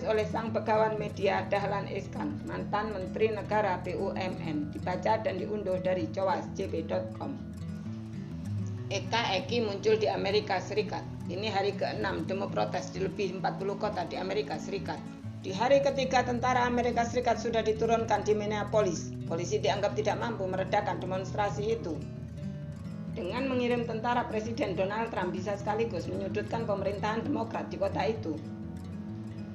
oleh sang begawan media Dahlan Iskan, mantan Menteri Negara BUMN, dibaca dan diunduh dari cowasjb.com. Eki muncul di Amerika Serikat. Ini hari ke-6 demo protes di lebih 40 kota di Amerika Serikat. Di hari ketiga, tentara Amerika Serikat sudah diturunkan di Minneapolis. Polisi dianggap tidak mampu meredakan demonstrasi itu. Dengan mengirim tentara, Presiden Donald Trump bisa sekaligus menyudutkan pemerintahan Demokrat di kota itu.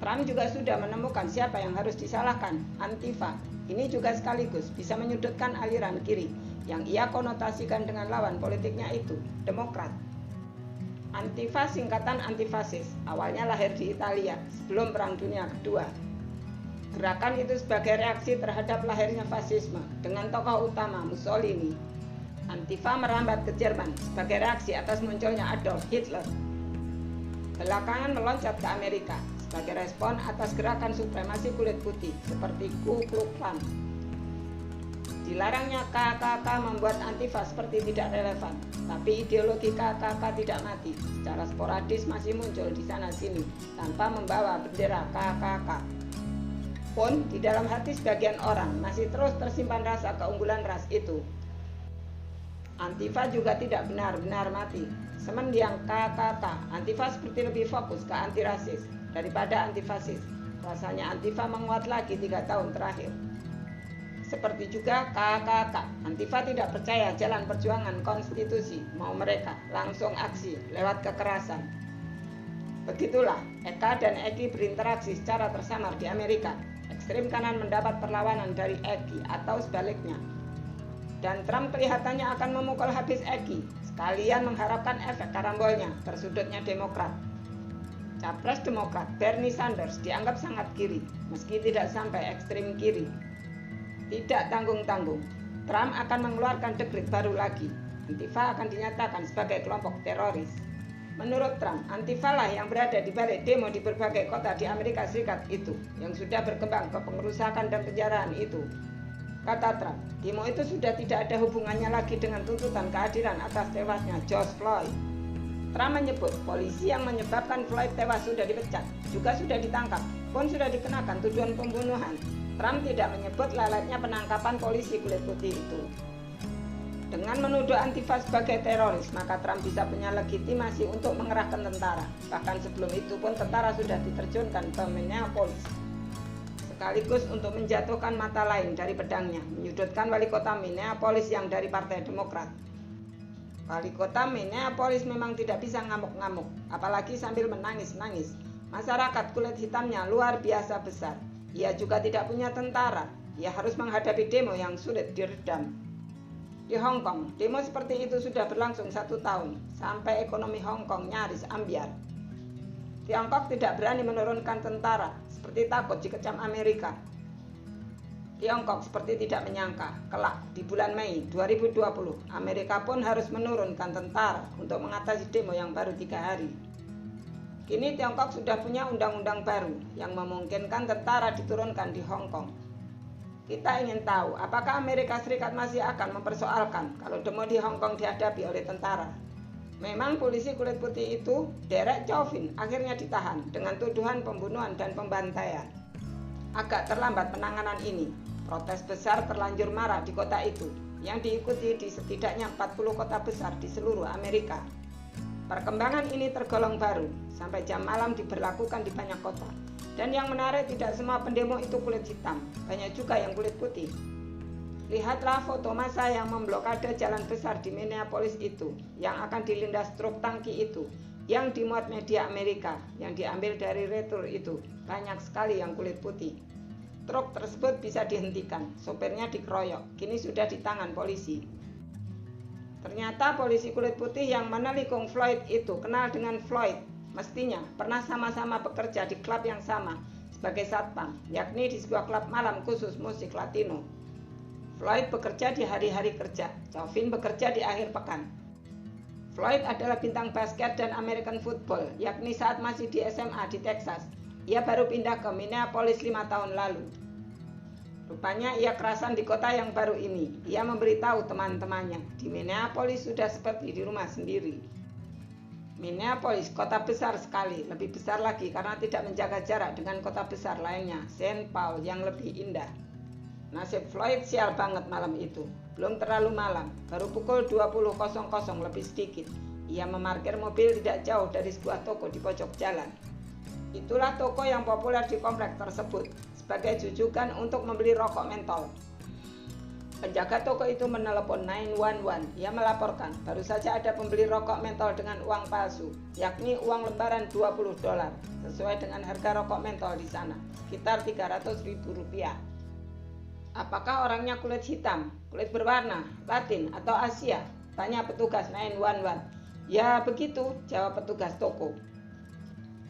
Trump juga sudah menemukan siapa yang harus disalahkan, Antifa. Ini juga sekaligus bisa menyudutkan aliran kiri yang ia konotasikan dengan lawan politiknya itu, Demokrat. Antifa singkatan antifasis, awalnya lahir di Italia sebelum Perang Dunia Kedua. Gerakan itu sebagai reaksi terhadap lahirnya fasisme dengan tokoh utama Mussolini. Antifa merambat ke Jerman sebagai reaksi atas munculnya Adolf Hitler. Belakangan meloncat ke Amerika sebagai respon atas gerakan supremasi kulit putih seperti Ku Klux Klan. Dilarangnya KKK membuat Antifa seperti tidak relevan, tapi ideologi KKK tidak mati. Secara sporadis masih muncul di sana-sini tanpa membawa bendera KKK. Pun di dalam hati sebagian orang masih terus tersimpan rasa keunggulan ras itu. Antifa juga tidak benar-benar mati. Semendiang KKK, Antifa seperti lebih fokus ke anti-rasis daripada antifasis. Rasanya Antifa menguat lagi 3 tahun terakhir. Seperti juga KKK, Antifa tidak percaya jalan perjuangan konstitusi, mau mereka langsung aksi lewat kekerasan. Begitulah Eka dan Eki berinteraksi secara tersamar di Amerika. Ekstrem kanan mendapat perlawanan dari Eki atau sebaliknya. Dan Trump kelihatannya akan memukul habis Eki, sekalian mengharapkan efek karambolnya tersudutnya Demokrat. Capres Demokrat Bernie Sanders dianggap sangat kiri, meski tidak sampai ekstrem kiri. Tidak tanggung-tanggung, Trump akan mengeluarkan dekret baru lagi. Antifa akan dinyatakan sebagai kelompok teroris. Menurut Trump, Antifa lah yang berada di balik demo di berbagai kota di Amerika Serikat itu, yang sudah berkembang ke pengerusakan dan penjaraan itu. Kata Trump, demo itu sudah tidak ada hubungannya lagi dengan tuntutan keadilan atas tewasnya George Floyd. Trump menyebut polisi yang menyebabkan Floyd tewas sudah dipecat, juga sudah ditangkap, pun sudah dikenakan tuduhan pembunuhan. Trump tidak menyebut leletnya penangkapan polisi kulit putih itu. Dengan menuduh Antifa sebagai teroris, maka Trump bisa punya legitimasi untuk mengerahkan tentara. Bahkan sebelum itu pun tentara sudah diterjunkan ke Minneapolis. Sekaligus untuk menjatuhkan mata lain dari pedangnya, menyudutkan wali kota Minneapolis yang dari Partai Demokrat. Wali kota Minneapolis memang tidak bisa ngamuk-ngamuk, apalagi sambil menangis-nangis. Masyarakat kulit hitamnya luar biasa besar. Ia juga tidak punya tentara. Ia harus menghadapi demo yang sulit diredam. Di Hong Kong, demo seperti itu sudah berlangsung 1 tahun, sampai ekonomi Hong Kong nyaris ambyar. Tiongkok tidak berani menurunkan tentara, seperti takut dikecam Amerika. Tiongkok seperti tidak menyangka, kelak di bulan Mei 2020, Amerika pun harus menurunkan tentara untuk mengatasi demo yang baru 3 hari. Kini Tiongkok sudah punya undang-undang baru yang memungkinkan tentara diturunkan di Hong Kong. Kita ingin tahu apakah Amerika Serikat masih akan mempersoalkan kalau demo di Hong Kong dihadapi oleh tentara. Memang polisi kulit putih itu, Derek Chauvin, akhirnya ditahan dengan tuduhan pembunuhan dan pembantaian. Agak terlambat penanganan ini. Protes besar terlanjur marah di kota itu, yang diikuti di setidaknya 40 kota besar di seluruh Amerika. Perkembangan ini tergolong baru, sampai jam malam diberlakukan di banyak kota. Dan yang menarik, tidak semua pendemo itu kulit hitam, banyak juga yang kulit putih. Lihatlah foto massa yang memblokade jalan besar di Minneapolis itu, yang akan dilindas truk tangki itu, yang dimuat media Amerika, yang diambil dari retur itu, banyak sekali yang kulit putih. Truk tersebut bisa dihentikan, sopirnya dikeroyok, kini sudah di tangan polisi. Ternyata polisi kulit putih yang menelikung Floyd itu kenal dengan Floyd, mestinya pernah sama-sama bekerja di klub yang sama sebagai satpam, yakni di sebuah klub malam khusus musik Latino. Floyd bekerja di hari-hari kerja, Chauvin bekerja di akhir pekan. Floyd adalah bintang basket dan American football, yakni saat masih di SMA di Texas. Ia baru pindah ke Minneapolis 5 tahun lalu. Rupanya ia kerasan di kota yang baru ini. Ia memberitahu teman-temannya, di Minneapolis sudah seperti di rumah sendiri. Minneapolis, kota besar sekali, lebih besar lagi karena tidak menjaga jarak dengan kota besar lainnya, Saint Paul yang lebih indah. Nasib Floyd sial banget malam itu. Belum terlalu malam, baru pukul 20.00 lebih sedikit. Ia memarkir mobil tidak jauh dari sebuah toko di pojok jalan. Itulah toko yang populer di komplek tersebut sebagai jujukan untuk membeli rokok mentol. Penjaga toko itu menelepon 911. Ia melaporkan baru saja ada pembeli rokok mentol dengan uang palsu, yakni uang lembaran $20, sesuai dengan harga rokok mentol di sana, sekitar Rp300.000. Apakah orangnya kulit hitam, kulit berwarna, Latin, atau Asia? Tanya petugas 911. Ya begitu, jawab petugas toko.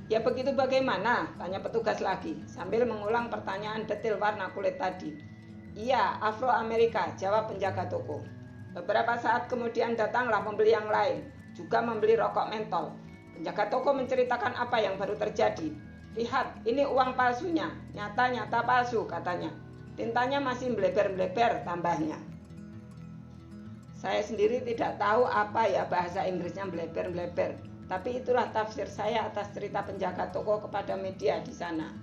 Ya begitu bagaimana? Tanya petugas lagi, sambil mengulang pertanyaan detail warna kulit tadi. Iya, Afro-Amerika, jawab penjaga toko. Beberapa saat kemudian datanglah pembeli yang lain, juga membeli rokok mentol. Penjaga toko menceritakan apa yang baru terjadi. Lihat, ini uang palsunya, nyata-nyata palsu, katanya. Tintanya masih melebar-melebar, tambahnya. Saya sendiri tidak tahu apa ya bahasa Inggrisnya melebar-melebar, tapi itulah tafsir saya atas cerita penjaga toko kepada media di sana.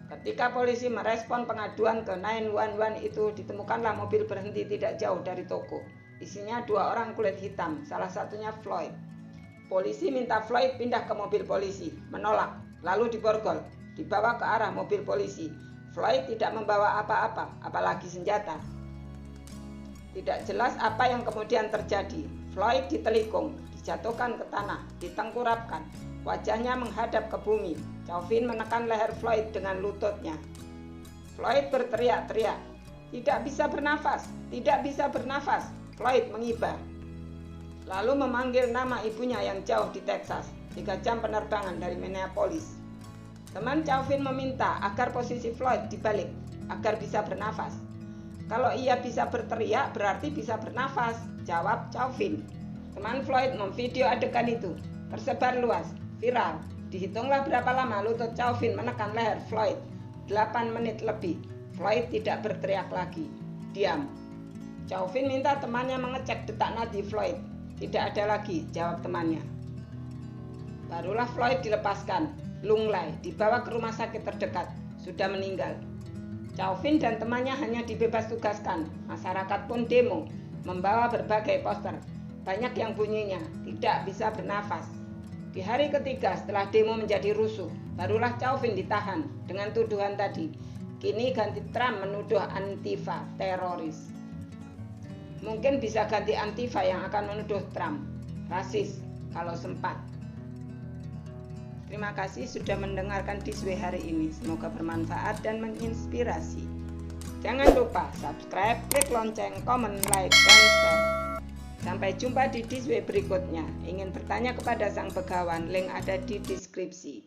Ketika polisi merespon pengaduan ke 911 itu, ditemukanlah mobil berhenti tidak jauh dari toko. Isinya 2 orang kulit hitam, salah satunya Floyd. Polisi minta Floyd pindah ke mobil polisi, menolak, lalu diborgol, dibawa ke arah mobil polisi. Floyd tidak membawa apa-apa, apalagi senjata. Tidak jelas apa yang kemudian terjadi. Floyd ditelikung, dijatuhkan ke tanah, ditengkurapkan. Wajahnya menghadap ke bumi. Chauvin menekan leher Floyd dengan lututnya. Floyd berteriak-teriak, "Tidak bisa bernafas, tidak bisa bernafas." Floyd mengiba. Lalu memanggil nama ibunya yang jauh di Texas, 3 jam penerbangan dari Minneapolis. Teman Chauvin meminta agar posisi Floyd dibalik, agar bisa bernafas. Kalau ia bisa berteriak, berarti bisa bernafas, jawab Chauvin. Teman Floyd memvideo adegan itu, tersebar luas, viral. Dihitunglah berapa lama lutut Chauvin menekan leher Floyd. 8 menit lebih. Floyd tidak berteriak lagi. Diam. Chauvin minta temannya mengecek detak nadi Floyd. Tidak ada lagi, jawab temannya. Barulah Floyd dilepaskan. Lunglai, dibawa ke rumah sakit terdekat. Sudah meninggal. Chauvin dan temannya hanya dibebas tugaskan. Masyarakat pun demo, membawa berbagai poster. Banyak yang bunyinya, tidak bisa bernafas. Di hari ketiga setelah demo menjadi rusuh, barulah Chauvin ditahan dengan tuduhan tadi. Kini ganti Trump menuduh Antifa teroris. Mungkin bisa ganti Antifa yang akan menuduh Trump rasis kalau sempat. Terima kasih sudah mendengarkan Diswe hari ini. Semoga bermanfaat dan menginspirasi. Jangan lupa subscribe, klik lonceng, komen, like, dan share. Sampai jumpa di Diswe berikutnya. Ingin bertanya kepada Sang Begawan, link ada di deskripsi.